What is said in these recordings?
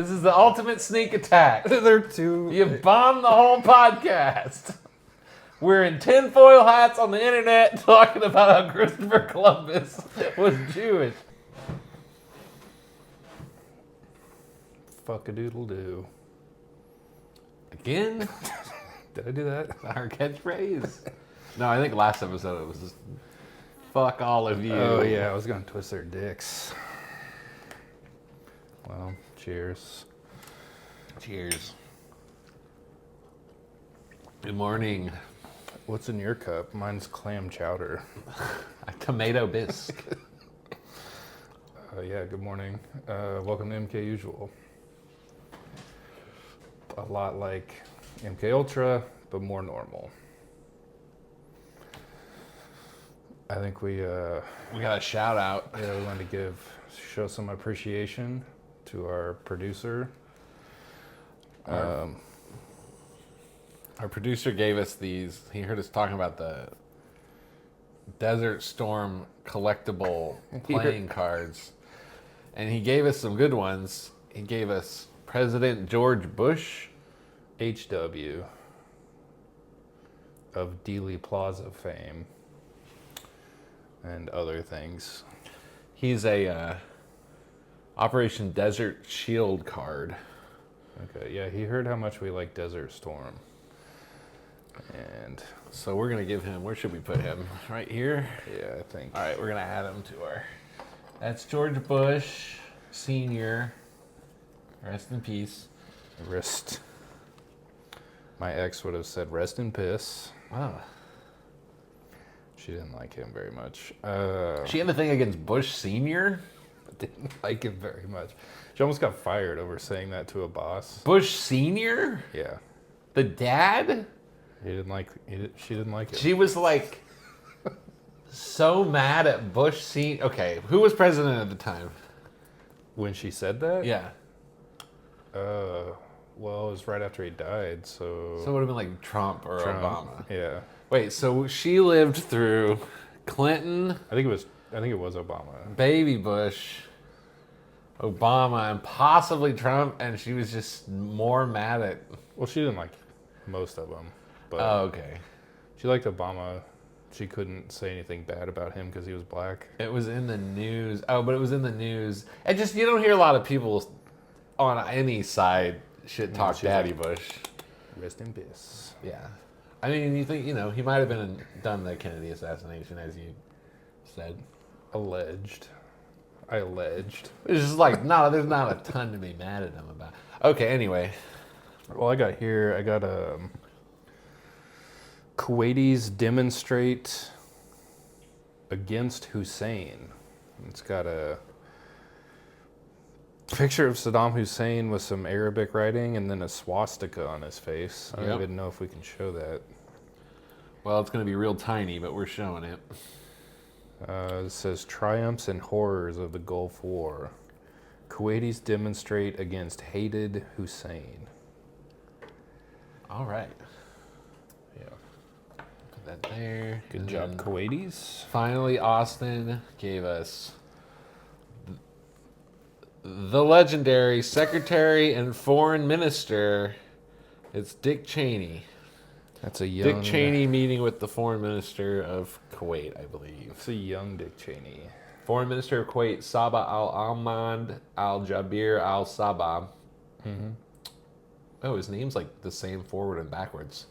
This is the ultimate sneak attack. They're too... You bombed the whole podcast. We're in tinfoil hats on the internet talking about how Christopher Columbus was Jewish. Fuck-a-doodle-doo. Again? Did I do that? Our catchphrase? No, I think last episode it was just, fuck all of you. Oh, yeah, I was going to twist their dicks. Well, cheers. Cheers. Good morning. What's in your cup? Mine's clam chowder. A tomato bisque. Yeah, good morning. Welcome to MKUsual. A lot like MK Ultra, but more normal. I think we got a shout out. Yeah, we wanted to show some appreciation to our producer. Our producer gave us these. He heard us talking about the Desert Storm collectible playing cards, and he gave us some good ones. He gave us President George Bush, HW, of Dealey Plaza fame, and other things. He's a Operation Desert Shield card. Okay, yeah, he heard how much we like Desert Storm. And so we're going to give him, where should we put him? Right here? Yeah, I think. All right, we're going to add him to our, that's George Bush, Sr. Rest in peace. Rest. My ex would have said rest in piss. Wow. She didn't like him very much. She had a thing against Bush Sr.? Didn't like him very much. She almost got fired over saying that to a boss. Bush Sr.? Yeah. The dad? She didn't like him. She was like so mad at Bush Sr. Okay, who was president at the time? When she said that? Yeah. Well, it was right after he died, so... So it would have been like Trump or Obama. Yeah. Wait, so she lived through Clinton... I think it was Obama. Baby Bush, Obama, and possibly Trump, and she was just more mad at... Well, she didn't like most of them. But oh, okay. She liked Obama. She couldn't say anything bad about him because he was black. It was in the news. Oh, but it was in the news. And just, you don't hear a lot of people on any side shit talk Daddy Bush. Rest in peace. Yeah. I mean, you think, he might have done the Kennedy assassination, as you said. Alleged. I alleged. It's just like, no, there's not a ton to be mad at him about. Okay, anyway. Well, I got Kuwaitis demonstrate against Hussein. It's got a picture of Saddam Hussein with some Arabic writing and then a swastika on his face. I don't even know if we can show that. Well, it's going to be real tiny, but we're showing it. It says, triumphs and horrors of the Gulf War. Kuwaitis demonstrate against hated Hussein. All right. Yeah. Put that there. Good job, Kuwaitis. Finally, Austin gave us the legendary Secretary and Foreign Minister. It's Dick Cheney. That's a young... Dick Cheney meeting with the Foreign Minister of Kuwait, I believe. It's a young Dick Cheney. Foreign Minister of Kuwait, Sabah al-Ahmad al-Jabir al-Sabah. Mm-hmm. Oh, his name's like the same forward and backwards.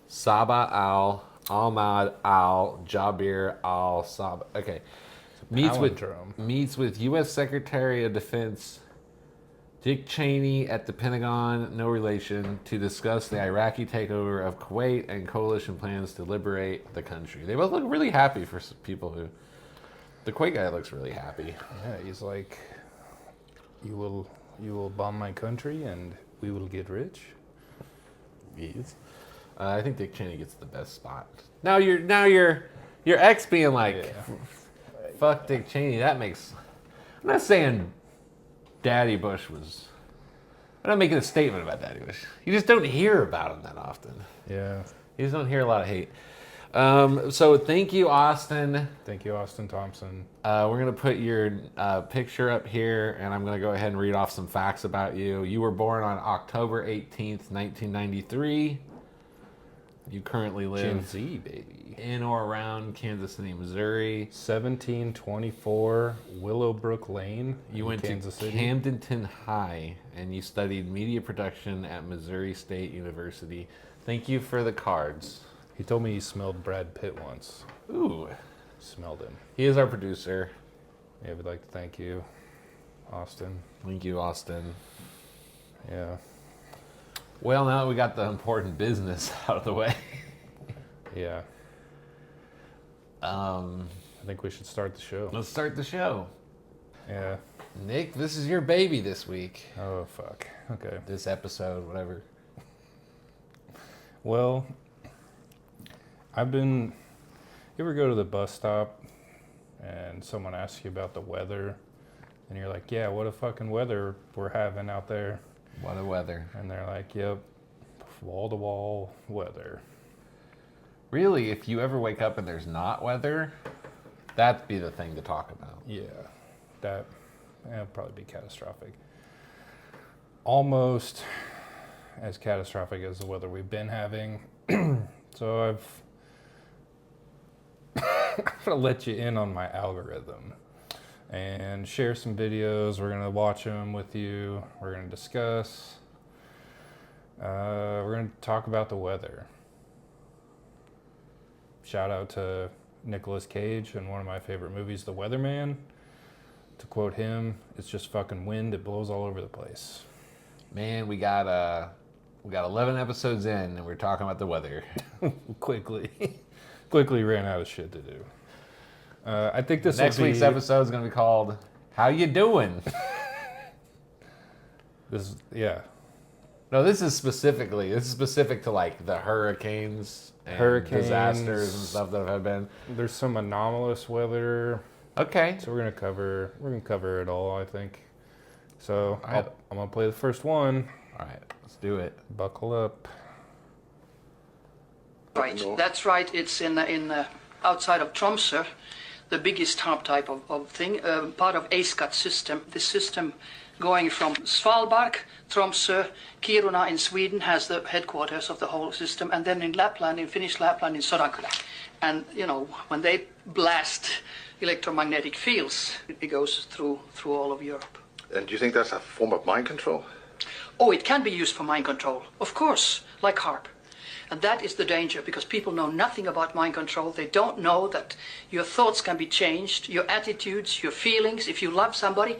Sabah al-Ahmad al-Jabir al-Sabah. Okay. Meets with U.S. Secretary of Defense Dick Cheney at the Pentagon, no relation, to discuss the Iraqi takeover of Kuwait and coalition plans to liberate the country. They both look really happy for people who... The Kuwait guy looks really happy. Yeah, he's like, you will bomb my country and we will get rich. Yes. I think Dick Cheney gets the best spot. Now your ex being like, fuck Dick Cheney, that makes... I'm not saying Daddy Bush was... I'm not making a statement about Daddy Bush. You just don't hear about him that often. Yeah. You just don't hear a lot of hate. So thank you, Austin. Thank you, Austin Thompson. We're going to put your picture up here, and I'm going to go ahead and read off some facts about you. You were born on October 18th, 1993. You currently live Gen Z, baby. in or around Kansas City, Missouri. 1724 Willowbrook Lane. You went Kansas to City. Camdenton High, and you studied media production at Missouri State University. Thank you for the cards. He told me he smelled Brad Pitt once. Ooh. Smelled him. He is our producer. Yeah, we'd like to thank you, Austin. Thank you, Austin. Yeah. Well, now that we got the important business out of the way. Yeah. I think we should start the show. Let's start the show. Yeah. Nick, this is your baby this week. Oh, fuck. Okay. This episode, whatever. Well, you ever go to the bus stop and someone asks you about the weather and you're like, yeah, what a fucking weather we're having out there. What a weather. And they're like, yep, wall-to-wall weather. Really, if you ever wake up and there's not weather, that'd be the thing to talk about. Yeah, that'd probably be catastrophic. Almost as catastrophic as the weather we've been having. So I'm gonna let you in on my algorithm and share some videos. We're gonna watch them with you. We're gonna discuss. We're gonna talk about the weather. Shout out to Nicolas Cage in one of my favorite movies, The Weatherman. To quote him, it's just fucking wind. It blows all over the place. Man, we got 11 episodes in, and we're talking about the weather. Quickly ran out of shit to do. I think this Next week's episode is going to be called "How You Doing." Yeah. No, this is specific to like the hurricanes and disasters and stuff that have been. There's some anomalous weather. Okay. So we're gonna cover it all, I think. So Right. I'm gonna play the first one. All right, let's do it. Buckle up. Right, that's right. It's in outside of Tromsø, the biggest harp type of thing, part of ASCAT system. This system going from Svalbard, Tromsø, Kiruna in Sweden has the headquarters of the whole system, and then in Lapland, in Finnish Lapland, in Sodankylä. And you know, when they blast electromagnetic fields, it goes through all of Europe. And do you think that's a form of mind control? Oh, it can be used for mind control, of course, like harp. And that is the danger, because people know nothing about mind control. They don't know that your thoughts can be changed, your attitudes, your feelings. If you love somebody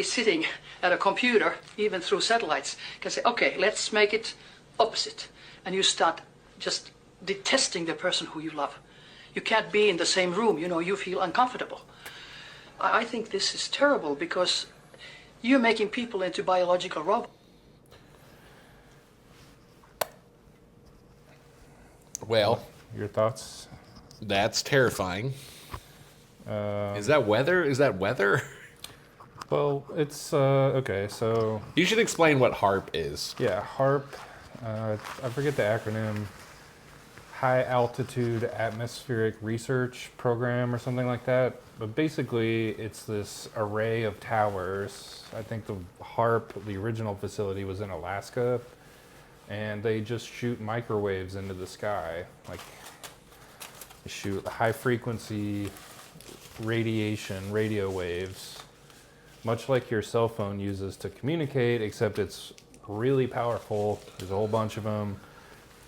sitting at a computer, even through satellites, can say, okay, let's make it opposite. And you start just detesting the person who you love. You can't be in the same room, you know, you feel uncomfortable. I think this is terrible, because you're making people into biological robots. Well, Your thoughts? that's terrifying. Is that weather? Well, it's okay. So You should explain what HARP is. yeah, HARP. I forget the acronym. High Altitude Atmospheric Research Program or something like that. But basically, it's this array of towers. I think the HARP, the original facility, was in Alaska, and they just shoot microwaves into the sky. Like, they shoot high frequency radiation, radio waves, much like your cell phone uses to communicate, except it's really powerful. There's a whole bunch of them.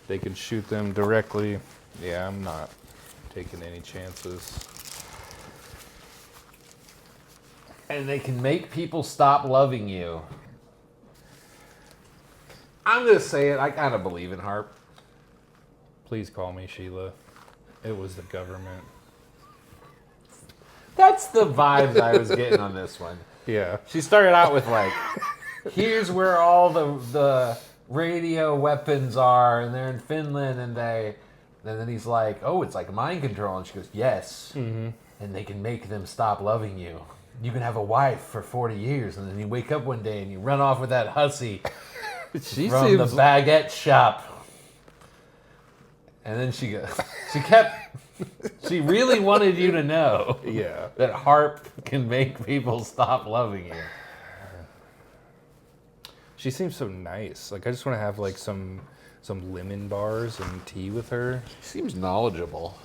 They can shoot them directly. Yeah, I'm not taking any chances. And they can make people stop loving you. I'm going to say it. I kind of believe in HARP. Please call me Sheila. It was the government. That's the vibes I was getting on this one. Yeah. She started out with like, here's where all the radio weapons are, and they're in Finland, and then he's like, oh, it's like mind control, and she goes, yes, and they can make them stop loving you. You can have a wife for 40 years, and then you wake up one day and you run off with that hussy She from the baguette shop. And then she really wanted you to know that HARP can make people stop loving you. She seems so nice. Like, I just want to have, like, some lemon bars and tea with her. She seems knowledgeable.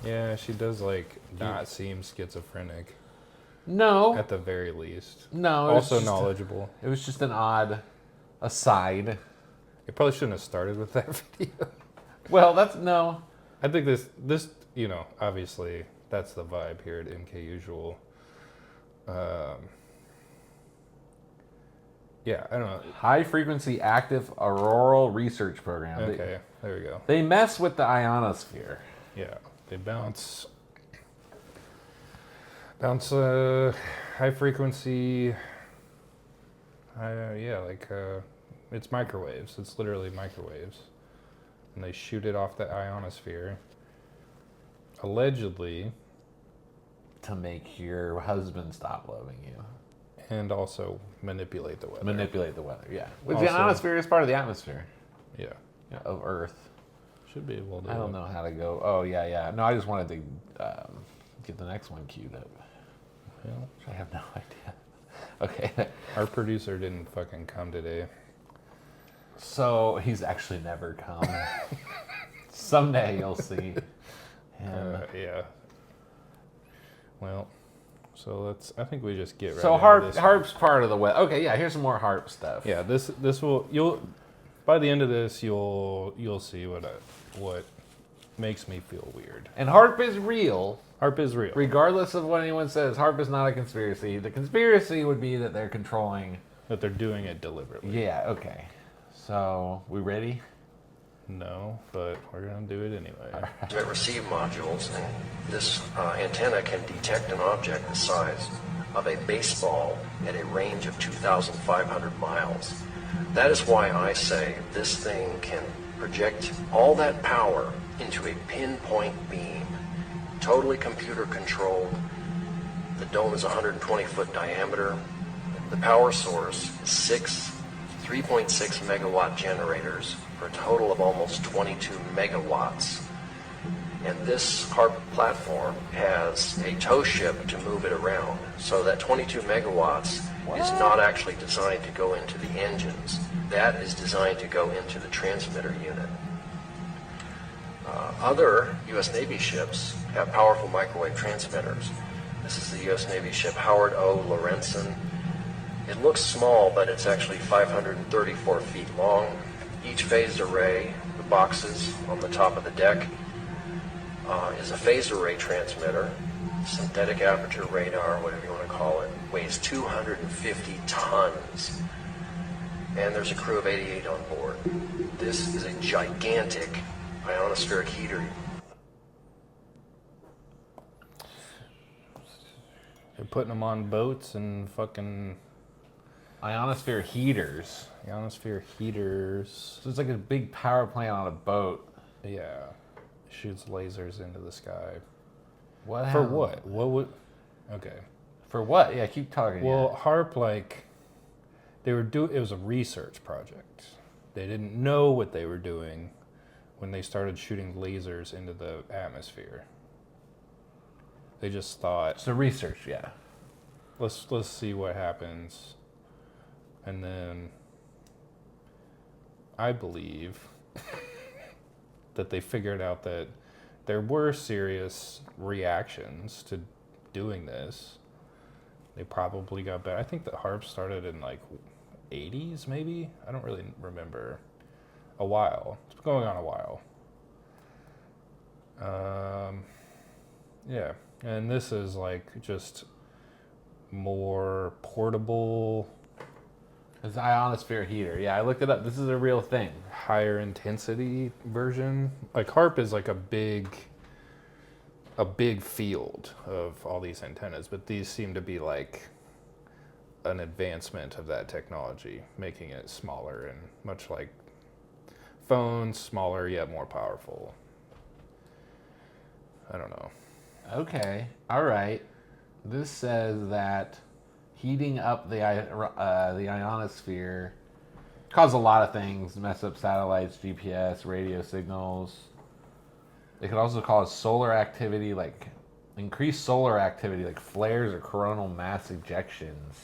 Yeah, she does, like, not seem schizophrenic. No. At the very least. No. Also knowledgeable. It was just an odd aside. It probably shouldn't have started with that video. Well, no. I think this, you know, obviously, that's the vibe here at MKUsual. Yeah, I don't know. High frequency active auroral research program. Okay, there we go. They mess with the ionosphere. Yeah, they bounce high frequency. It's microwaves. It's literally microwaves, and they shoot it off the ionosphere. Allegedly, to make your husband stop loving you. And also manipulate the weather. Manipulate the weather, yeah. Which Also, the ionosphere is part of the atmosphere. Yeah. Of Earth. Should be able to. I don't know how to go. Oh, yeah. No, I just wanted to get the next one queued up. Well, I have no idea. Okay. Our producer didn't fucking come today. So he's actually never come. Someday you'll see him. Yeah. Well, so I think we just get right. So into this HARP's part of the web. Okay, yeah. Here's some more HARP stuff. Yeah, this will by the end of this you'll see what makes me feel weird. And HARP is real. HARP is real. Regardless of what anyone says, HARP is not a conspiracy. The conspiracy would be that they're controlling. That they're doing it deliberately. Yeah. Okay. So we ready? No, but we're gonna do it anyway. Receive modules, and this antenna can detect an object the size of a baseball at a range of 2,500 miles. That is why I say this thing can project all that power into a pinpoint beam, totally computer controlled. The dome is 120-foot diameter. The power source is 3.6 megawatt generators for a total of almost 22 megawatts. And this HARP platform has a tow ship to move it around. So that 22 megawatts is not actually designed to go into the engines. That is designed to go into the transmitter unit. Other U.S. Navy ships have powerful microwave transmitters. This is the U.S. Navy ship Howard O. Lorenzen. It looks small, but it's actually 534 feet long. Each phased array, the boxes on the top of the deck, is a phased array transmitter, synthetic aperture radar, whatever you want to call it, weighs 250 tons. And there's a crew of 88 on board. This is a gigantic ionospheric heater. They're putting them on boats and fucking Ionosphere heaters. ionosphere heaters. So it's like a big power plant on a boat. Yeah. Shoots lasers into the sky. What? For happened? what? What would... Okay. For what? Yeah, keep talking. Well, HARP, like, it was a research project. They didn't know what they were doing when they started shooting lasers into the atmosphere. They just thought, So research, yeah. let's see what happens. And then I believe that they figured out that there were serious reactions to doing this. They probably got better. I think that HARP started in like 80s maybe. I don't really remember. A while. It's been going on a while. Yeah. And this is like just more portable, It's ionosphere heater. Yeah, I looked it up. This is a real thing. higher intensity version. Like HARP is like a big field of all these antennas, but these seem to be like an advancement of that technology, making it smaller and much like phones, smaller yet more powerful. I don't know. Okay. All right. This says that heating up the ionosphere causes a lot of things. Mess up satellites, GPS, radio signals. It could also cause solar activity, like increased solar activity, like flares or coronal mass ejections.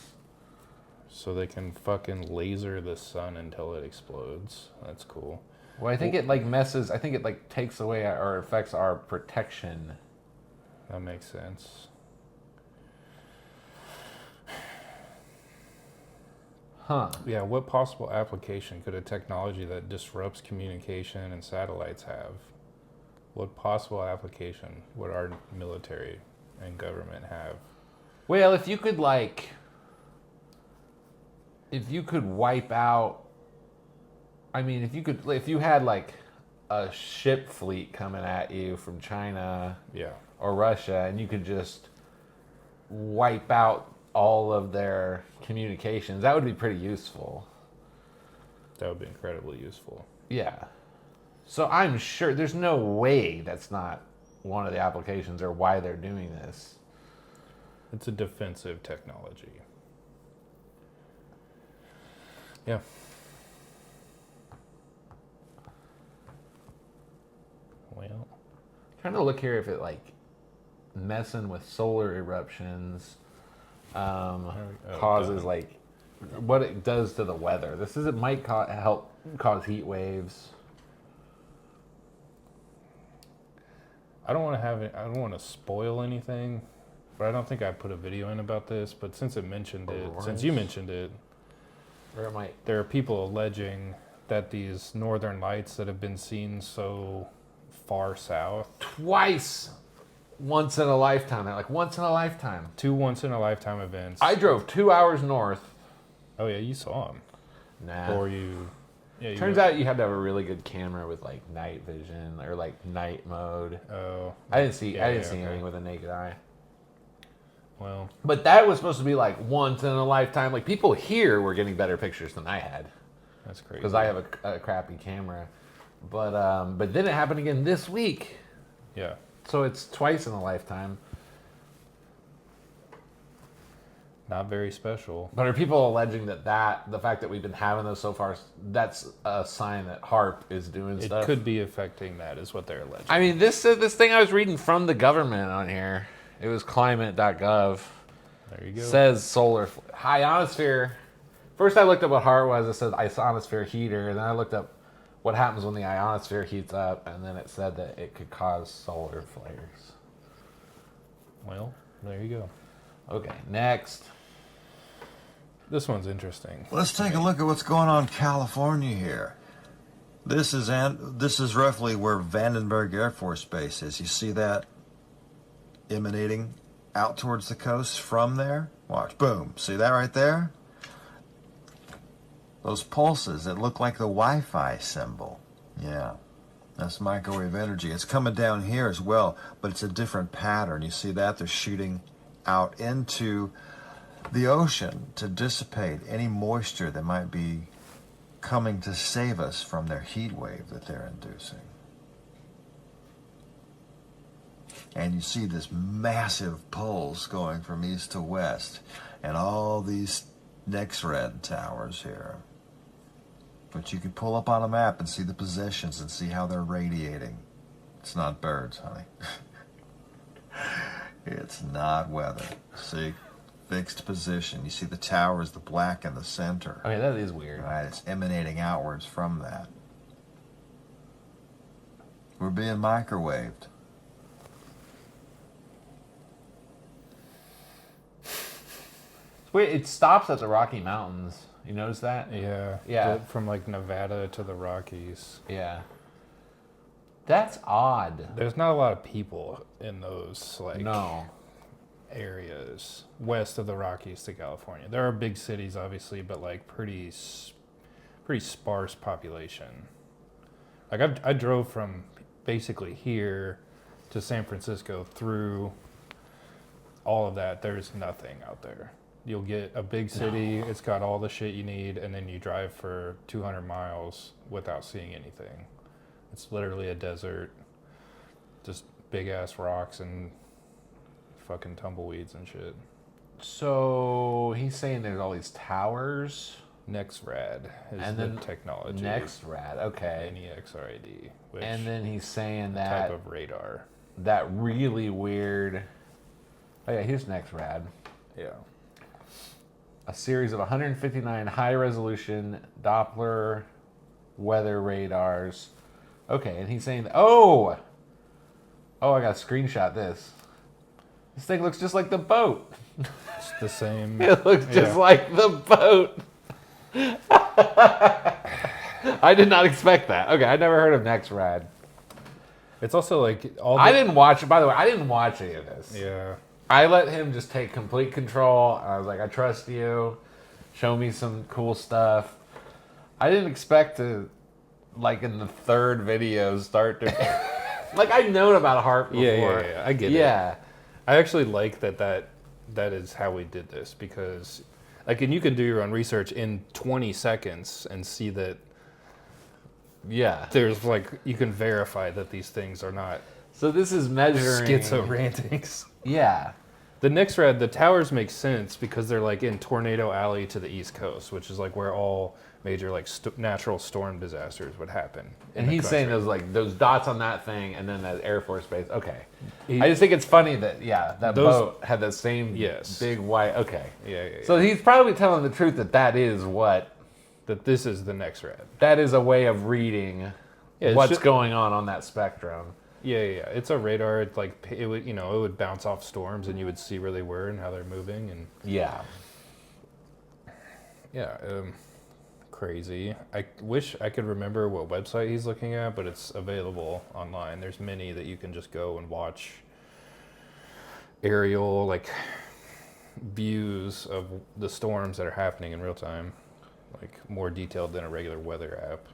So they can fucking laser the sun until it explodes. That's cool. Well, I think it like messes. I think it like takes away or affects our protection. That makes sense. Huh. Yeah, what possible application could a technology that disrupts communication and satellites have? What possible application would our military and government have? Well, if you could wipe out, I mean, if you had like a ship fleet coming at you from China Yeah. or Russia, and you could just wipe out all of their communications, that would be pretty useful. That would be incredibly useful. Yeah. So I'm sure there's no way that's not one of the applications or why they're doing this. It's a defensive technology. Yeah. Well, Trying to look here if it like messing with solar eruptions causes like what it does to the weather. This is it might help cause heat waves. I don't want to spoil anything, but I don't think I put a video in about this. But since you mentioned it, Or it might. there are people alleging that these northern lights that have been seen so far south, Twice. Once in a lifetime. They're like once in a lifetime. 2 once-in-a-lifetime events. I drove 2 hours north. Oh yeah, you saw them. Nah. Or you... Yeah, you Turns out you had to have a really good camera with like night vision or like night mode. Oh. I didn't see okay. anything with a naked eye. Well, But that was supposed to be like once in a lifetime. Like people here were getting better pictures than I had that's crazy. because I have a crappy camera. But then it happened again this week. Yeah. So it's twice in a lifetime. Not very special. But are people alleging that the fact that we've been having those so far, that's a sign that HARP is doing It stuff? could be affecting that, is what they're alleging. I mean, this thing I was reading from the government on here, it was climate.gov. There you go. Says solar high ionosphere. First, I looked up what HARP was. It said ionosphere heater, and then I looked up what happens when the ionosphere heats up, and then it said that it could cause solar flares. Well, there you go. Okay, next. This one's interesting. Let's take a look at what's going on in California here. This is roughly where Vandenberg Air Force Base is. You see that emanating out towards the coast from there? Watch. Boom. See that right there? Those pulses that look like the Wi-Fi symbol. Yeah. That's microwave energy. It's coming down here as well, but it's a different pattern. You see that? They're shooting out into the ocean to dissipate any moisture that might be coming to save us from their heat wave that they're inducing. And you see this massive pulse going from east to west and all these NextRed towers here. But you can pull up on a map and see the positions and see how they're radiating. It's not birds, honey. It's not weather. See? Fixed position. You see the towers, the black in the center. Okay, that is weird. Right, it's emanating outwards from that. We're being microwaved. Wait, it stops at the Rocky Mountains. You notice that? Yeah. Yeah. From like Nevada to the Rockies. Yeah. That's odd. There's not a lot of people in those No. areas west of the Rockies to California. There are big cities, obviously, but like pretty sparse population. Like I drove from basically here to San Francisco through all of that. There's nothing out there. You'll get a big city. No. It's got all the shit you need, and then you drive for 200 miles without seeing anything. It's literally a desert, just big ass rocks and fucking tumbleweeds and shit. So he's saying there's all these towers. NexRad is And the then technology. NexRad, okay. NEXRAD. Which And then he's saying type that of radar. that really weird. Oh yeah, here's NexRad. Yeah. A series of 159 high-resolution Doppler weather radars. Okay, and he's saying, oh, I got to screenshot this. This thing looks just like the boat. It's the same. It looks just like the boat. I did not expect that. Okay, I never heard of NexRad. It's also like all. I didn't watch. By the way, I didn't watch any of this. Yeah. I let him just take complete control. I was like, I trust you. Show me some cool stuff. I didn't expect to, like in the third video, start to. Like I'd known about HARP before. Yeah. I get it. Yeah. I actually like that is how we did this because, like, and you can do your own research in 20 seconds and see that. Yeah. There's like you can verify that these things are not. So this is measuring Schizorantics. Yeah. The NexRad, the towers make sense because they're like in Tornado Alley to the East Coast, which is like where all major like natural storm disasters would happen. And he's saying those dots on that thing, and then that Air Force Base. Okay, I just think it's funny that that boat had the same big white. Okay, yeah. So he's probably telling the truth that is what this is the NexRad. That is a way of reading what's going on that spectrum. Yeah. It's a radar. It's like it would bounce off storms, and you would see where they were and how they're moving, and crazy. I wish I could remember what website he's looking at, but it's available online. There's many that you can just go and watch aerial like views of the storms that are happening in real time, like more detailed than a regular weather app.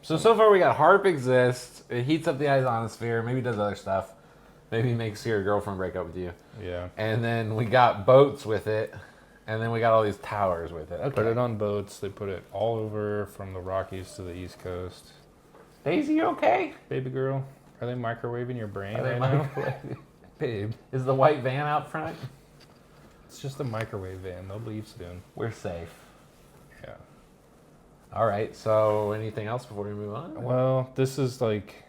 So far we got HARP exists. It heats up the ionosphere. Maybe does other stuff. Maybe makes your girlfriend break up with you. Yeah. And then we got boats with it. And then we got all these towers with it. Okay. Put it on boats. They put it all over from the Rockies to the East Coast. Daisy, you okay? Baby girl, are they microwaving your brain Are they now? Babe. Is the white van out front? It's just a microwave van. They'll leave soon. We're safe. Yeah. All right. So anything else before we move on? Well, this is like,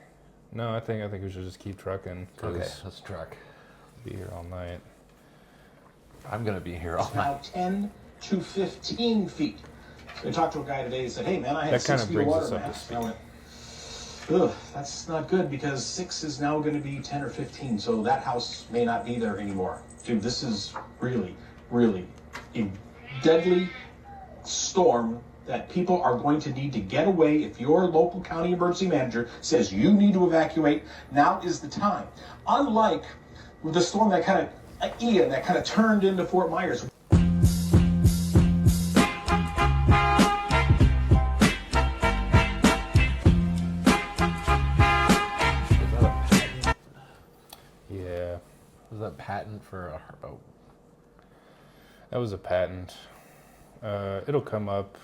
no, I think we should just keep trucking. Okay, let's truck. Be here all night. I'm going to be here all night. Now 10 to 15 feet. I talked to a guy today. He said, hey, man, I had 6 feet of water mass. I went, ugh, that's not good because 6 is now going to be 10 or 15. So that house may not be there anymore. Dude, this is really, really a deadly storm that people are going to need to get away. If your local county emergency manager says you need to evacuate, now is the time. Unlike the storm that kind of Ian that kind of turned into Fort Myers. Yeah. Was that patent for a HARP boat? That was a patent. It'll come up.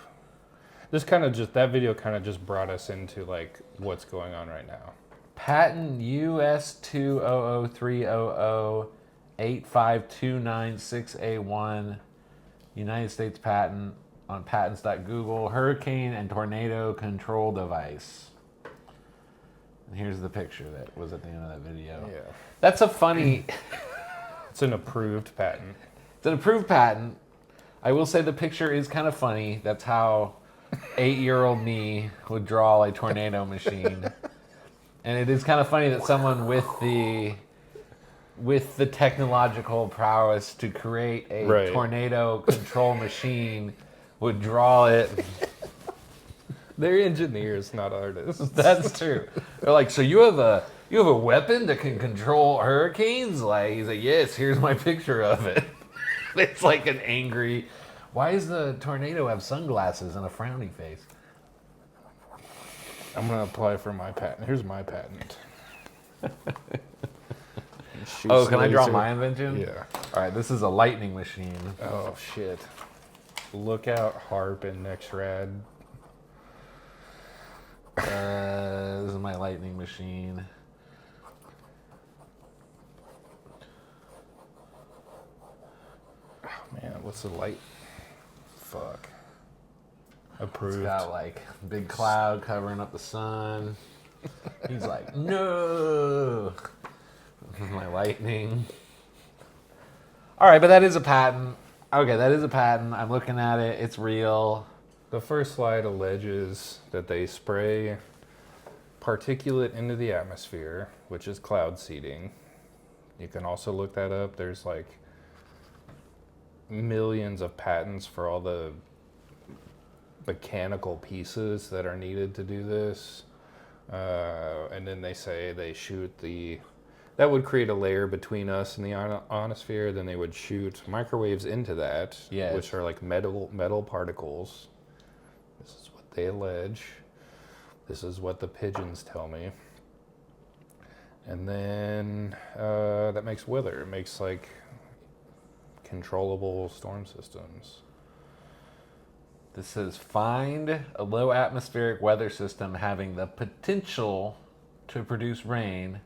That video kind of just brought us into like what's going on right now. Patent US 20030085296A1, United States patent on patents.google, hurricane and tornado control device. And here's the picture that was at the end of that video. Yeah. That's a funny... It's an approved patent. It's an approved patent. I will say the picture is kind of funny. That's how 8-year-old me would draw a tornado machine. And it is kind of funny that someone with the technological prowess to create a tornado control machine would draw it. They're engineers, not artists. That's true. They're like, so you have a weapon that can control hurricanes? Like, he's like, yes, here's my picture of it. It's like an angry. Why does the tornado have sunglasses and a frowny face? I'm gonna apply for my patent. Here's my patent. Oh, can I draw my invention? Yeah. All right, this is a lightning machine. Oh shit! Look out, HARP and NexRad. This is my lightning machine. Oh man, what's the light? fuck. It's Approved. got like big cloud covering up the sun. He's like, no. My lightning. All right, but that is a patent. Okay, that is a patent. I'm looking at it. It's real. The first slide alleges that they spray particulate into the atmosphere, which is cloud seeding. You can also look that up. There's like millions of patents for all the mechanical pieces that are needed to do this. And then they say they shoot that would create a layer between us and the ionosphere. Then they would shoot microwaves into that, Yes. which are like metal particles. This is what they allege. This is what the pigeons tell me. And then that makes weather. It makes like controllable storm systems. This says find a low atmospheric weather system having the potential to produce rain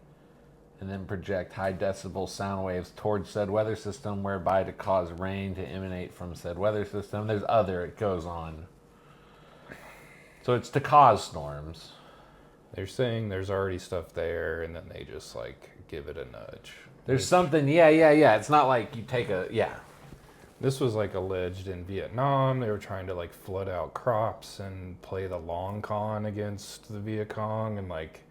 and then project high decibel sound waves towards said weather system whereby to cause rain to emanate from said weather system. There's it goes on. So it's to cause storms. They're saying there's already stuff there, and then they just like give it a nudge. There's something, yeah. It's not like you take This was like alleged in Vietnam. They were trying to like flood out crops and play the long con against the Viet Cong and like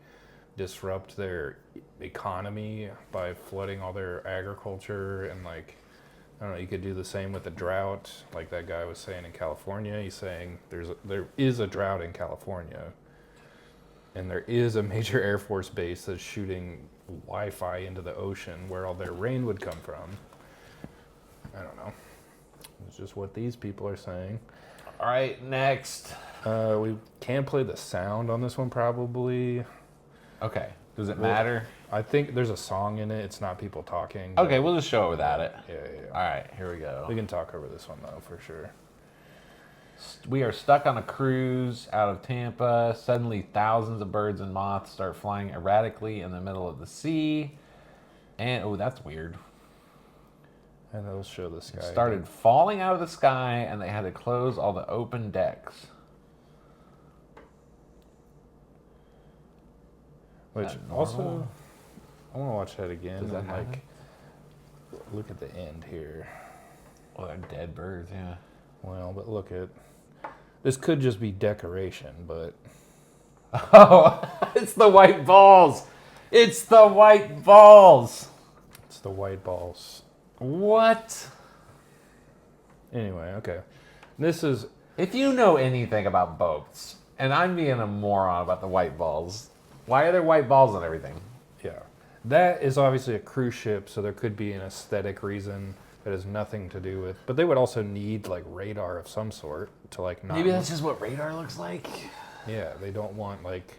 disrupt their economy by flooding all their agriculture. And like, I don't know, you could do the same with the drought. Like that guy was saying in California, he's saying there is a drought in California. And there is a major Air Force base that's shooting Wi-Fi into the ocean where all their rain would come from. I don't know. It's just what these people are saying. All right, next. We can play the sound on this one probably. Okay. Does it matter? I think there's a song in it. It's not people talking. Okay, we'll just show it without it. Yeah. All right, here we go. We can talk over this one though, for sure. We are stuck on a cruise out of Tampa. Suddenly, thousands of birds and moths start flying erratically in the middle of the sea. And, oh, that's weird. And it'll show the sky. It started falling out of the sky, and they had to close all the open decks. Which that also, normal? I want to watch that again. Does that and happen? like, look at the end here. Oh, they're dead birds, yeah. Well, but look at, this could just be decoration, but. Oh, it's the white balls. It's the white balls. It's the white balls. What? Anyway, okay. This is, If you know anything about boats, and I'm being a moron about the white balls, why are there white balls on everything? yeah. That is obviously a cruise ship, so there could be an aesthetic reason that has nothing to do with, but they would also need like radar of some sort to like not. Maybe that's just what radar looks like. Yeah, they don't want like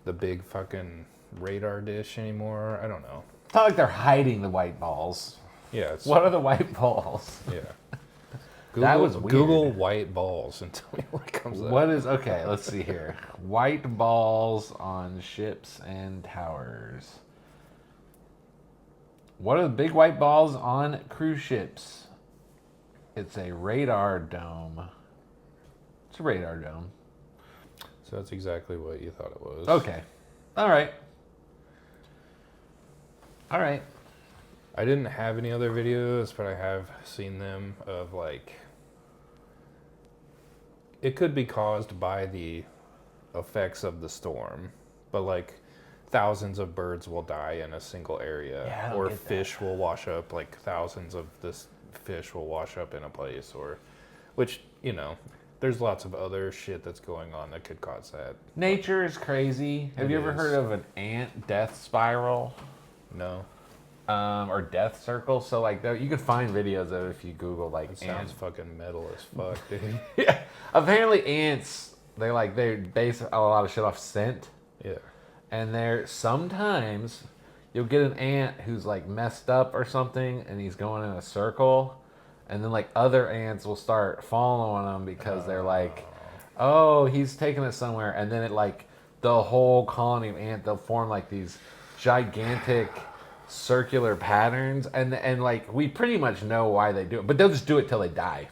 the big fucking radar dish anymore. I don't know. It's not like they're hiding the white balls. Yeah, it's, What are the white balls? yeah. That was weird. Google white balls and tell me what comes up. What is, okay, let's see here. White balls on ships and towers. What are the big white balls on cruise ships? It's a radar dome. It's a radar dome. So that's exactly what you thought it was. Okay. All right. All right. I didn't have any other videos, but I have seen them of like, it could be caused by the effects of the storm, but like thousands of birds will die in a single area, Yeah, I don't or get that. fish will wash up, like thousands of this fish will wash up in a place, or, which, you know, there's lots of other shit that's going on that could cause that. Nature is crazy. Have It you ever is. heard of an ant death spiral? No, Or death circle? So like you could find videos of it if you Google like it sounds ant. fucking metal as fuck, dude. Yeah. Apparently ants, they base a lot of shit off scent. Yeah. And there sometimes you'll get an ant who's like messed up or something and he's going in a circle, and then like other ants will start following him because they're like, oh, he's taking us somewhere, and then it like the whole colony of ants, they'll form like these gigantic circular patterns, and like we pretty much know why they do it, but they'll just do it till they die.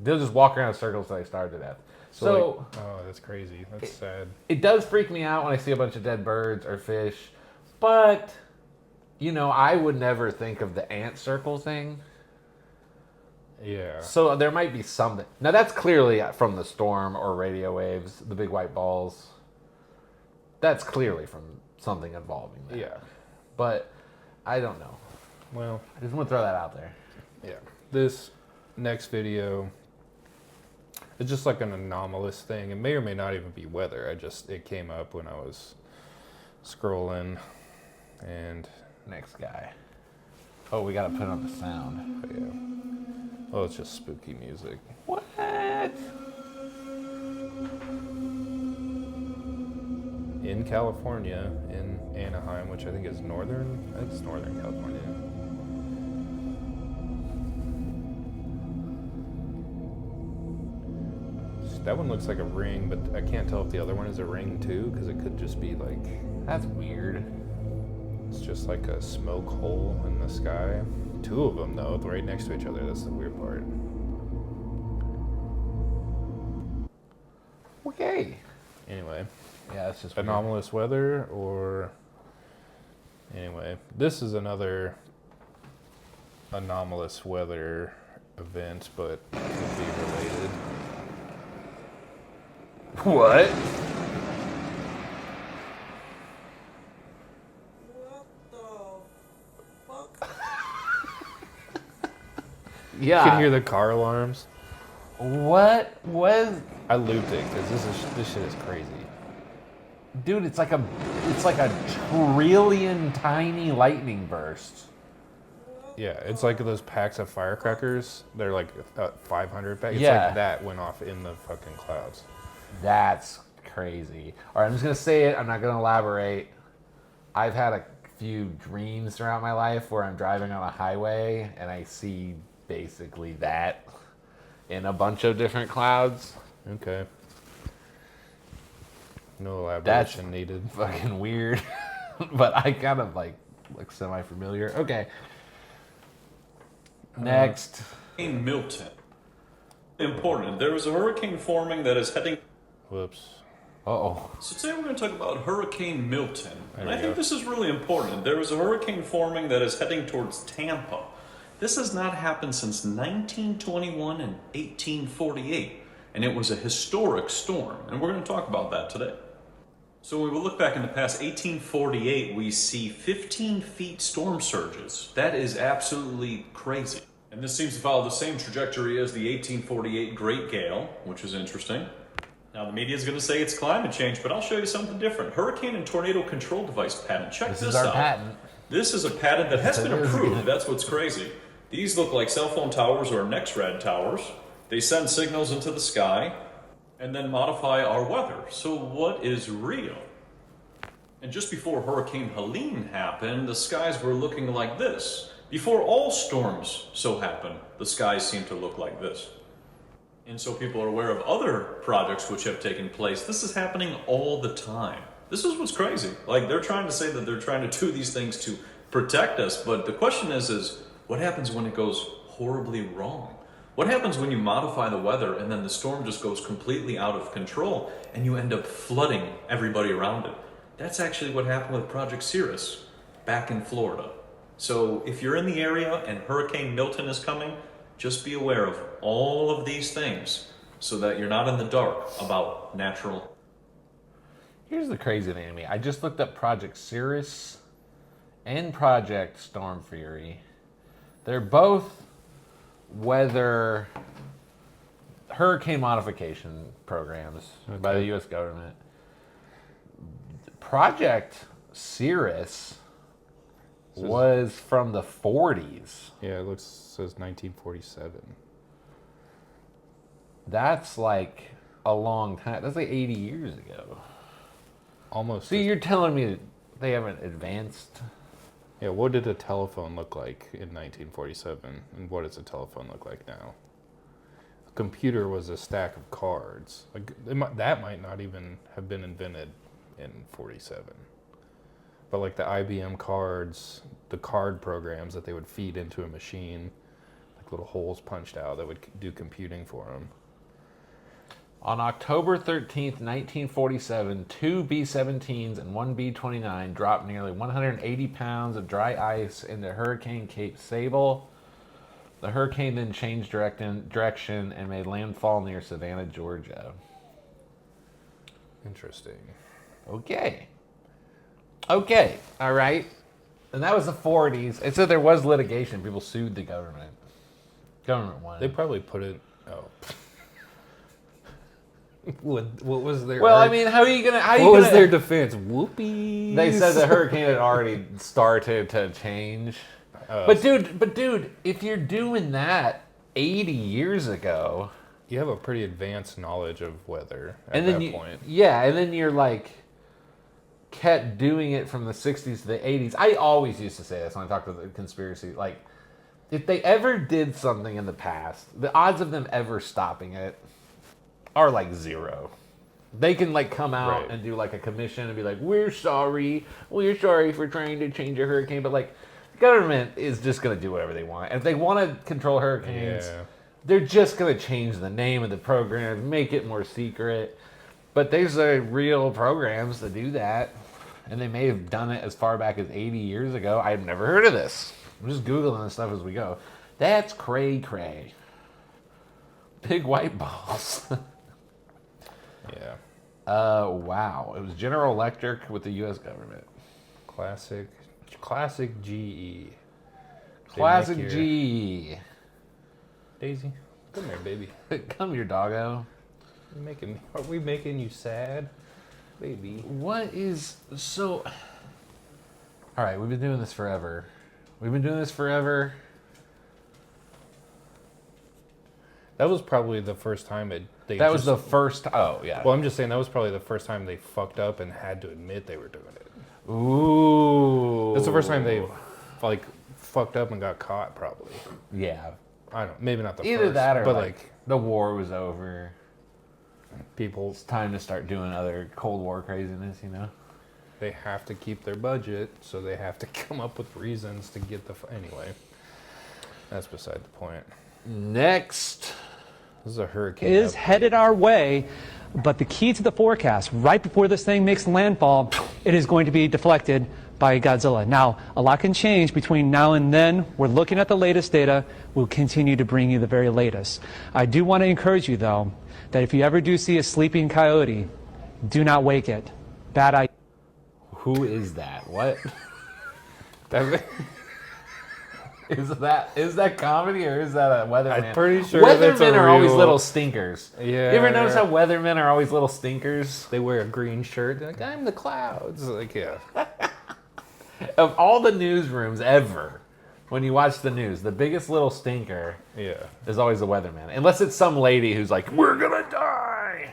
They'll just walk around in circles till they starve to death. So oh, that's crazy. That's sad. It does freak me out when I see a bunch of dead birds or fish, but I would never think of the ant circle thing. Yeah. So there might be something. Now that's clearly from the storm or radio waves, the big white balls. That's clearly from something involving that. Yeah. But I don't know. Well, I just want to throw that out there. yeah. This next video, it's just like an anomalous thing. It may or may not even be weather. It came up when I was scrolling, and Next guy. Oh, we got to put on the sound. oh, yeah. Oh, it's just spooky music. What? In California, in Anaheim, which I think is northern California. That one looks like a ring, but I can't tell if the other one is a ring too, because it could just be like, That's weird. it's just like a smoke hole in the sky. Two of them though, right next to each other. That's the weird part. Okay. Anyway, Yeah, that's just weird. anomalous weather, or anyway, this is another anomalous weather event, but could be related. What? Yeah. You can hear the car alarms. What was? I looped it because this shit is crazy. Dude, it's like a trillion tiny lightning bursts. Yeah, it's like those packs of firecrackers. They're like 500 packs. It's Yeah. like that went off in the fucking clouds. That's crazy. All right, I'm just gonna say it. I'm not gonna elaborate. I've had a few dreams throughout my life where I'm driving on a highway and I see basically that in a bunch of different clouds. Okay. No That's elaboration needed. fucking weird, but I kind of like look semi-familiar. Okay. Next. Hurricane Milton. Important. There is a hurricane forming that is heading. Whoops. Uh-oh. So today we're going to talk about Hurricane Milton. And There I we think go. this is really important. There is a hurricane forming that is heading towards Tampa. This has not happened since 1921 and 1848. And it was a historic storm. And we're going to talk about that today. So when we look back in the past, 1848, we see 15 feet storm surges. That is absolutely crazy. And this seems to follow the same trajectory as the 1848 Great Gale, which is interesting. Now the media is going to say it's climate change, but I'll show you something different. Hurricane and tornado control device patent. Check this This is our out. patent. This is a patent that has been It is approved. good. That's what's crazy. These look like cell phone towers or NextRad towers. They send signals into the sky and then modify our weather. So what is real? And just before Hurricane Helene happened, the skies were looking like this. Before all storms so happen, the skies seem to look like this. And so people are aware of other projects which have taken place. This is happening all the time. This is what's crazy. Like, they're trying to say that they're trying to do these things to protect us, but the question is what happens when it goes horribly wrong? What happens when you modify the weather and then the storm just goes completely out of control and you end up flooding everybody around it? That's actually what happened with Project Cirrus back in Florida. So if you're in the area and Hurricane Milton is coming, just be aware of all of these things so that you're not in the dark about natural. Here's the crazy thing to me. I just looked up Project Cirrus and Project Storm Fury. They're both weather hurricane modification programs by the U.S. government. Project Cirrus was from the 40s. Yeah, it says 1947. That's like a long time. That's like 80 years ago. Almost. See, you're telling me they haven't advanced? Yeah, what did a telephone look like in 1947, and what does a telephone look like now? A computer was a stack of cards. Like that might not even have been invented in 47. But like the IBM cards, the card programs that they would feed into a machine, like little holes punched out that would do computing for them. On October 13th, 1947, 2 B-17s and 1 B-29 dropped nearly 180 pounds of dry ice into Hurricane Cape Sable. The hurricane then changed direction and made landfall near Savannah, Georgia. Interesting. Okay. All right. And that was the 40s. It said there was litigation. People sued the government. Government won. They probably put it... Oh. What was their... Well, I mean, how are you going to... What was their defense? Whoopies. They said the hurricane had already started to change. But dude, if you're doing that 80 years ago... You have a pretty advanced knowledge of weather at and then that point. Yeah, and then you're like... kept doing it from the 60s to the 80s. I always used to say this when I talked to the conspiracy. Like, if they ever did something in the past, the odds of them ever stopping it are like zero. They can like come out and do like a commission and be like, we're sorry for trying to change a hurricane. But like, the government is just going to do whatever they want. And if they want to control hurricanes, they're just going to change the name of the program, make it more secret. But there's real programs that do that. And they may have done it as far back as 80 years ago. I've never heard of this. I'm just Googling this stuff as we go. That's cray-cray. Big white balls. Yeah. Wow. It was General Electric with the U.S. government. Classic GE. Classic GE. Daisy, come here, baby. Come here, doggo. Are we making you sad? Baby. What is... So... All right, we've been doing this forever. That was probably the first time That was the first... Oh, yeah. Well, I'm just saying that was probably the first time they fucked up and had to admit they were doing it. Ooh. That's the first time they, like, fucked up and got caught, probably. Yeah. I don't know. Maybe not the first. Either that or, but like, the war was over. People... It's time to start doing other Cold War craziness, you know? They have to keep their budget, so they have to come up with reasons to get the... Anyway, that's beside the point. Next. This is a hurricane. Is headed our way, but the key to the forecast, right before this thing makes landfall, it is going to be deflected by Godzilla. Now, a lot can change between now and then. We're looking at the latest data. We'll continue to bring you the very latest. I do want to encourage you, though, that if you ever do see a sleeping coyote, do not wake it. Bad idea. Who is that? What? Is that comedy or is that a weatherman? I'm pretty sure weathermen are always little stinkers. Yeah. You ever notice how weathermen are always little stinkers? They wear a green shirt. They're like, I'm the clouds. Like, yeah. Of all the newsrooms ever, when you watch the news, the biggest little stinker is always the weatherman. Unless it's some lady who's like, we're gonna die.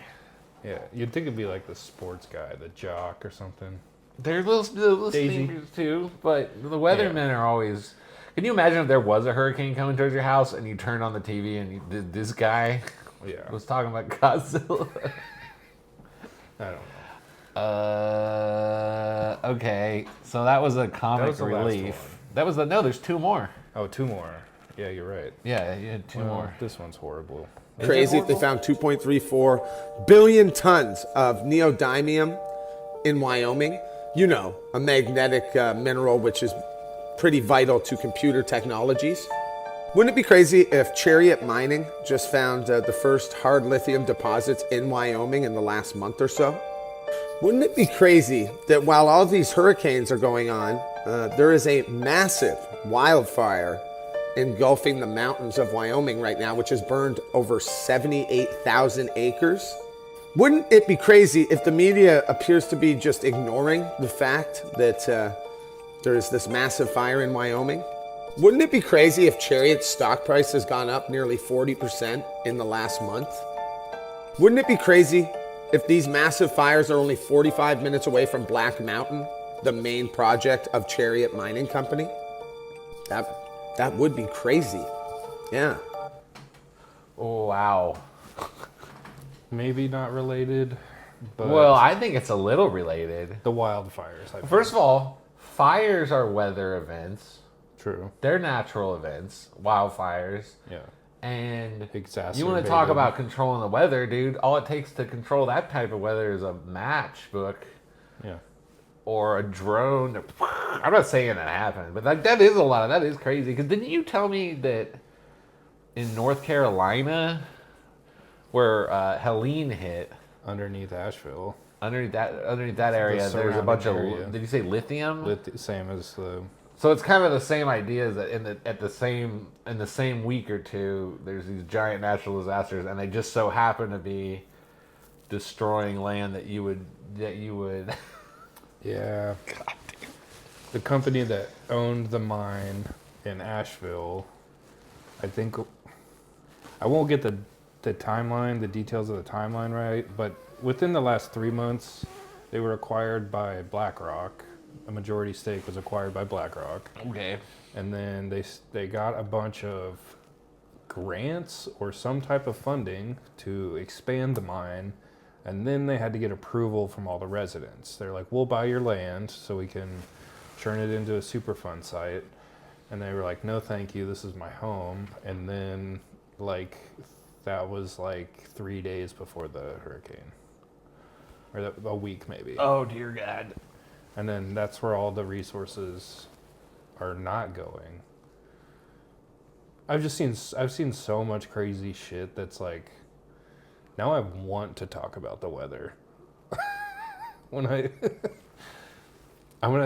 Yeah, you'd think it'd be like the sports guy, the jock or something. They're little stinkers too, but the weathermen are always... Can you imagine if there was a hurricane coming towards your house and you turned on the TV and this guy was talking about Godzilla? I don't know. Okay, so that was a comic relief. That was there's two more. Oh, two more. Yeah, you're right. Yeah, you had two more. This one's horrible. Crazy if they found 2.34 billion tons of neodymium in Wyoming. You know, a magnetic mineral which is pretty vital to computer technologies. Wouldn't it be crazy if Chariot Mining just found the first hard lithium deposits in Wyoming in the last month or so? Wouldn't it be crazy that while all these hurricanes are going on, there is a massive wildfire engulfing the mountains of Wyoming right now, which has burned over 78,000 acres? Wouldn't it be crazy if the media appears to be just ignoring the fact that there's this massive fire in Wyoming? Wouldn't it be crazy if Chariot's stock price has gone up nearly 40% in the last month? Wouldn't it be crazy if these massive fires are only 45 minutes away from Black Mountain, the main project of Chariot Mining Company? That would be crazy. Yeah. Oh, wow. Maybe not related, but... Well, I think it's a little related. The wildfires. First of all, fires are weather events. True. They're natural events, wildfires. Yeah. And Exacerbated. you want to talk about controlling the weather, dude? All it takes to control that type of weather is a matchbook. Yeah. Or a drone. I'm not saying that happened, but that is a lot. That is crazy. Because didn't you tell me that in North Carolina, where Helene hit, underneath Asheville, underneath that area, there's a bunch of. Did you say lithium? Same as the. So it's kind of the same idea as that in the same week or two, there's these giant natural disasters, and they just so happen to be destroying land that you would. Yeah. The company that owned the mine in Asheville, I think, I won't get the timeline, the details of the timeline right, but within the last 3 months, they were acquired by BlackRock. A majority stake was acquired by BlackRock. Okay. And then they got a bunch of grants or some type of funding to expand the mine. And then they had to get approval from all the residents. They're like, we'll buy your land so we can turn it into a Superfund site. And they were like, no, thank you. This is my home. And then, like, that was like 3 days before the hurricane. Or a week, maybe. Oh, dear God. And then that's where all the resources are not going. I've seen so much crazy shit that's like, now I want to talk about the weather. I'm gonna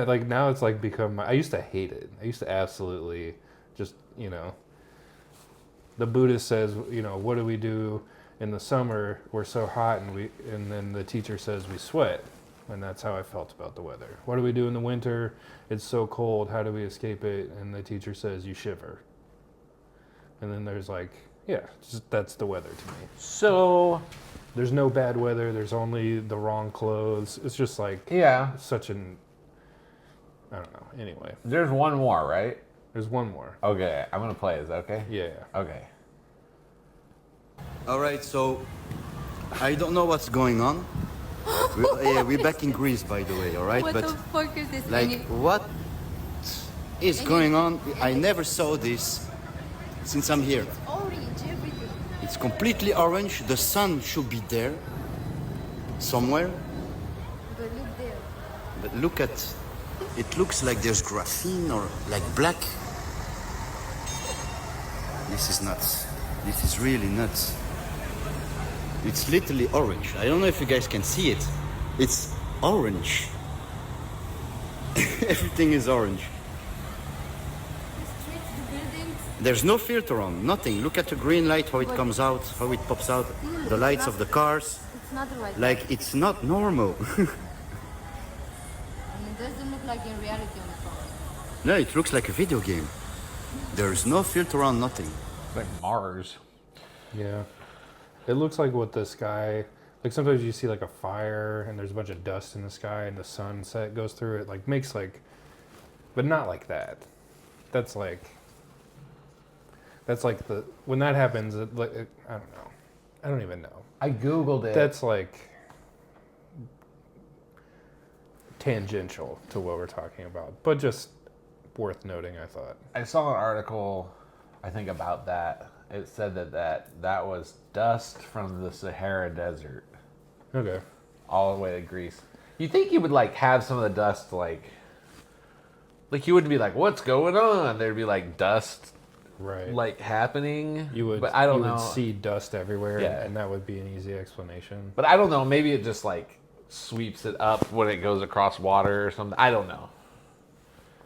like, now it's like become, I used to hate it. I used to absolutely just, the Buddhist says, what do we do in the summer? We're so hot and then the teacher says we sweat. And that's how I felt about the weather. What do we do in the winter? It's so cold. How do we escape it? And the teacher says you shiver. And then there's like, yeah, that's the weather to me. So there's no bad weather. There's only the wrong clothes. It's just like, such an, I don't know. Anyway. There's one more, right? There's one more. Okay, I'm going to play. Is that okay? Yeah. Okay. All right, so I don't know what's going on. We're back in Greece, by the way, all right? What the fuck is this? Like, what is going on? I never saw this since I'm here. It's orange, everything. It's completely orange. The sun should be there somewhere. But look there. But look at, it looks like there's graphene or like black. This is nuts. This is really nuts. It's literally orange. I don't know if you guys can see it. It's orange. Everything is orange. The streets, the buildings. There's no filter on, nothing. Look at the green light, how it comes out, how it pops out. The lights of the cars. It's not the right. Like, it's not normal. And it doesn't look like in reality on the phone. No, it looks like a video game. There's no filter on, nothing. It's like Mars. Yeah. It looks like what the sky, like sometimes you see like a fire and there's a bunch of dust in the sky and the sunset goes through it, like makes like, but not like that. That's like the, when that happens, I don't know. I don't even know. I Googled it. That's like tangential to what we're talking about, but just worth noting, I thought. I saw an article, I think, about that. It said that was dust from the Sahara Desert. Okay. All the way to Greece. You think you would like have some of the dust like you wouldn't be like, what's going on? There'd be like dust, right? Like happening. You would, but I don't know. You would see dust everywhere, yeah. And that would be an easy explanation. But I don't know. Maybe it just like sweeps it up when it goes across water or something. I don't know.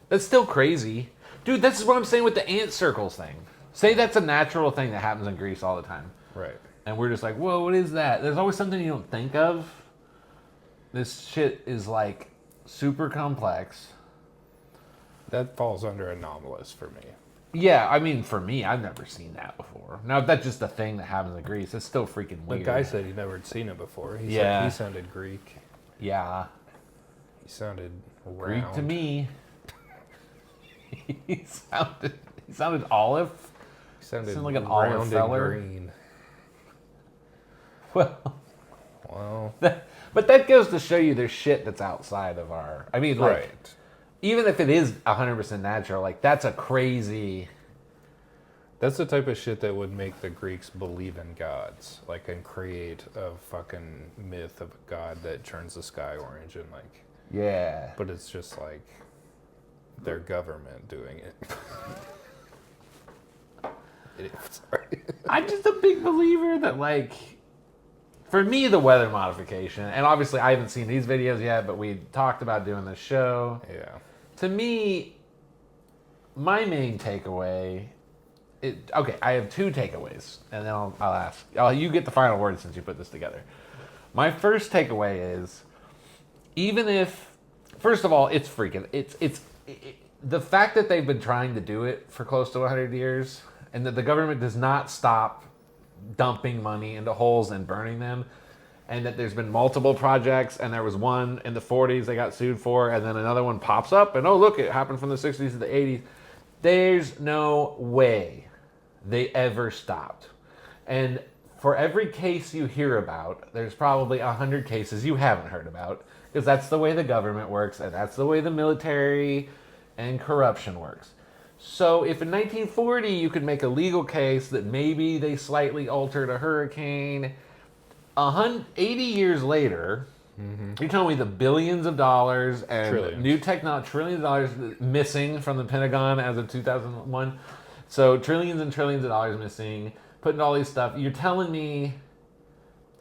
That's still crazy, dude. This is what I'm saying with the ant circles thing. Say that's a natural thing that happens in Greece all the time. Right. And we're just like, whoa, what is that? There's always something you don't think of. This shit is like super complex. That falls under anomalous for me. Yeah, I mean, for me, I've never seen that before. Now, if that's just a thing that happens in Greece, it's still freaking weird. The guy said he never had seen it before. He said he sounded Greek. Yeah. He sounded round. Greek to me. He sounded olive. He sounded like an olive seller. Green. Well, but that goes to show you there's shit that's outside of our. I mean, like, right. even if it is 100% natural, like that's a crazy. That's the type of shit that would make the Greeks believe in gods, like, and create a fucking myth of a god that turns the sky orange and like. Yeah. But it's just like their government doing it. Sorry. I'm just a big believer that, like, for me, the weather modification, and obviously I haven't seen these videos yet, but we talked about doing this show. Yeah. To me, my main takeaway. Okay, I have two takeaways, and then I'll ask. You get the final word since you put this together. My first takeaway is, even if, first of all, it's freaking. The fact that they've been trying to do it for close to 100 years, and that the government does not stop dumping money into holes and burning them, and that there's been multiple projects, and there was one in the 40s they got sued for, and then another one pops up, and oh look, it happened from the 60s to the 80s. There's no way they ever stopped. And for every case you hear about, there's probably 100 cases you haven't heard about, because that's the way the government works, and that's the way the military and corruption works. So if in 1940 you could make a legal case that maybe they slightly altered a hurricane, 80 years later, you're telling me the billions of dollars and new technology, trillions of dollars missing from the Pentagon as of 2001. So trillions and trillions of dollars missing, putting all these stuff. You're telling me,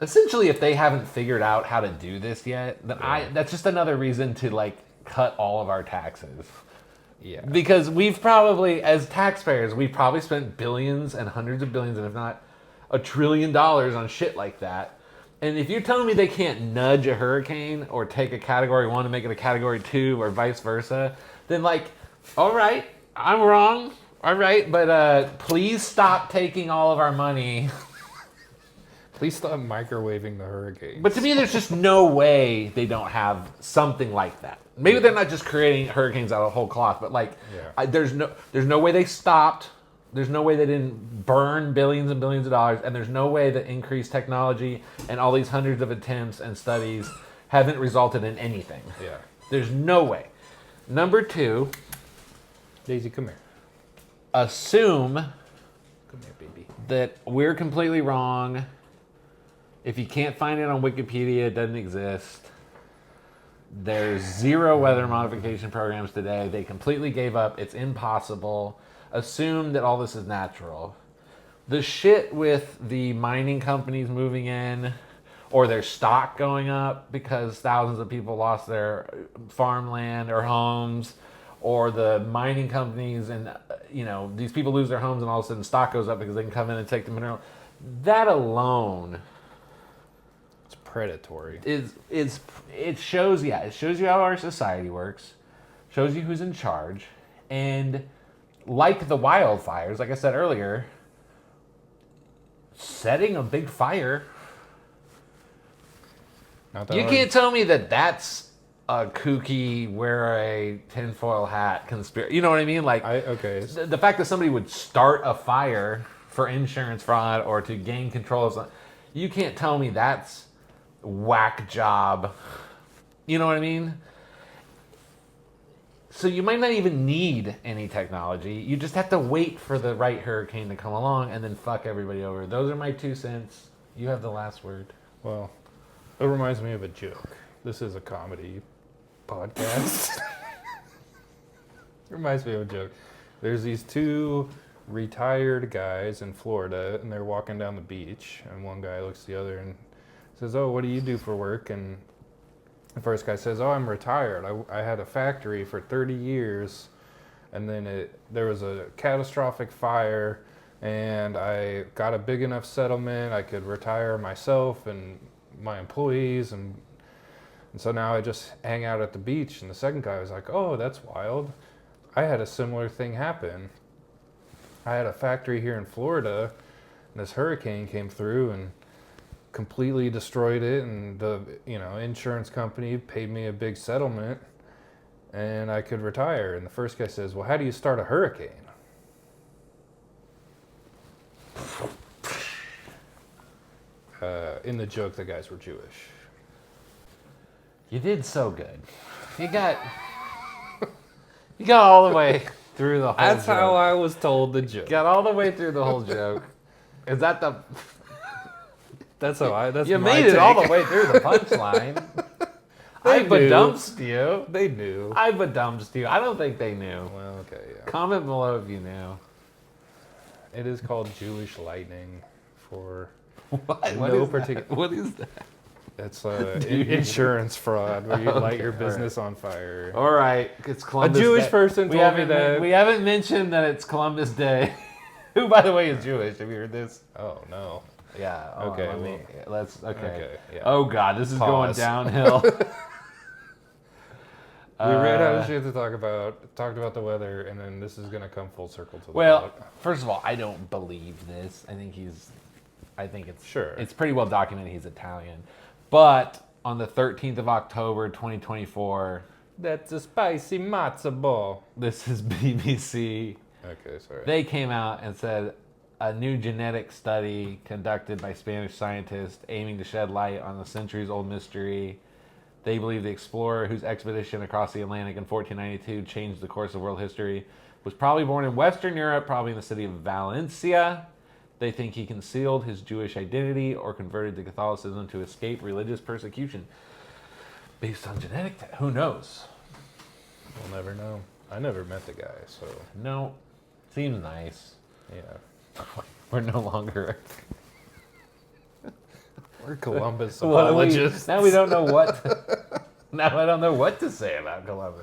essentially, if they haven't figured out how to do this yet, then that's just another reason to like cut all of our taxes. Yeah. Because we've probably, as taxpayers, we've probably spent billions and hundreds of billions, and if not $1 trillion on shit like that. And if you're telling me they can't nudge a hurricane or take a category 1 and make it a category 2 or vice versa, then like, all right, I'm wrong. All right, but please stop taking all of our money. Please stop microwaving the hurricanes. But to me, there's just no way they don't have something like that. Maybe they're not just creating hurricanes out of whole cloth, but like, there's no way they stopped. There's no way they didn't burn billions and billions of dollars, and there's no way that increased technology and all these hundreds of attempts and studies haven't resulted in anything. Yeah. There's no way. Number 2. Daisy, come here. Assume Come here, baby. that we're completely wrong. If you can't find it on Wikipedia, it doesn't exist. There's 0 weather modification programs today. They completely gave up. It's impossible. Assume that all this is natural. The shit with the mining companies moving in, or their stock going up because thousands of people lost their farmland or homes, or the mining companies and, these people lose their homes and all of a sudden stock goes up because they can come in and take the mineral. That alone... It's predatory. It shows you how our society works, shows you who's in charge, and like the wildfires, like I said earlier, setting a big fire. You can't tell me that that's a kooky, wear a tinfoil hat conspiracy. You know what I mean? Like, the fact that somebody would start a fire for insurance fraud or to gain control of something, you can't tell me that's whack job. You know what I mean? So you might not even need any technology. You just have to wait for the right hurricane to come along and then fuck everybody over. Those are my 2 cents. You have the last word. Well, it reminds me of a joke. This is a comedy podcast. It reminds me of a joke. There's these 2 retired guys in Florida, and they're walking down the beach, and one guy looks at the other and says, "Oh, what do you do for work?" And the first guy says, "Oh, I'm retired. I had a factory for 30 years, and then there was a catastrophic fire, and I got a big enough settlement I could retire myself and my employees, and so now I just hang out at the beach." And the second guy was like, "Oh, that's wild. I had a similar thing happen. I had a factory here in Florida, and this hurricane came through and completely destroyed it, and the insurance company paid me a big settlement, and I could retire." And the first guy says, "Well, how do you start a hurricane?" In the joke, the guys were Jewish. You did so good. You got... You got all the way through the whole That's joke. how I was told the joke. Got all the way through the whole joke. Is that the... That's how I... That's You my made it take. all the way through the punchline. I bedumped you. They knew. I bedumped you. I don't think they knew. Well, okay, yeah. Comment below if you knew. It is called Jewish lightning for What? no particular... What is that? It's insurance fraud where you light your business on fire. All right, it's Columbus A Jewish Day. person told me that. We haven't mentioned that it's Columbus Day. Who, by the way, is Jewish. Have you heard this? Oh, no. Yeah. Okay, Okay. yeah. Oh God, this is Pause. going downhill. We ran out of shit to talk about, talked about the weather, and then this is going to come full circle to the Well, book. first of all, I don't believe this. I think it's Sure. It's pretty well documented he's Italian. But on the 13th of October, 2024, That's a spicy matzo ball. this is BBC. Okay, sorry. They came out and said a new genetic study conducted by Spanish scientists aiming to shed light on the centuries-old mystery. They believe the explorer whose expedition across the Atlantic in 1492 changed the course of world history was probably born in Western Europe, probably in the city of Valencia. They think he concealed his Jewish identity or converted to Catholicism to escape religious persecution. Based on genetic who knows? We'll never know. I never met the guy, so... No. Seems nice. Yeah. We're no longer... We're Columbus What do we- apologists. now we don't know what... now I don't know what to say about Columbus.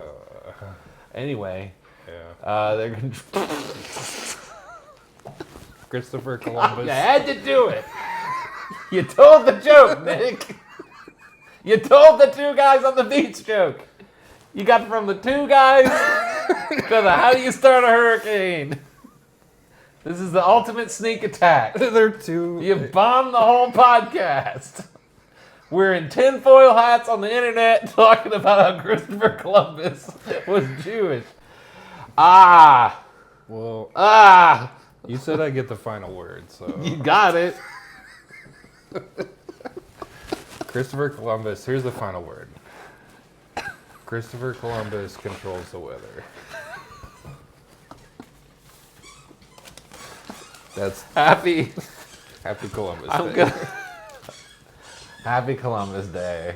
Anyway. Yeah. They're going Christopher Columbus. I had to do it. You told the joke, Nick. You told the two guys on the beach joke. You got from the two guys to the how do you start a hurricane. This is the ultimate sneak attack. They're two. You bombed the whole podcast. We're in tinfoil hats on the internet talking about how Christopher Columbus was Jewish. Well, Ah. you said I get the final word, so... You got it. Christopher Columbus, here's the final word. Christopher Columbus controls the weather. That's Happy Happy Columbus I'm Day. gonna- Happy Columbus Day.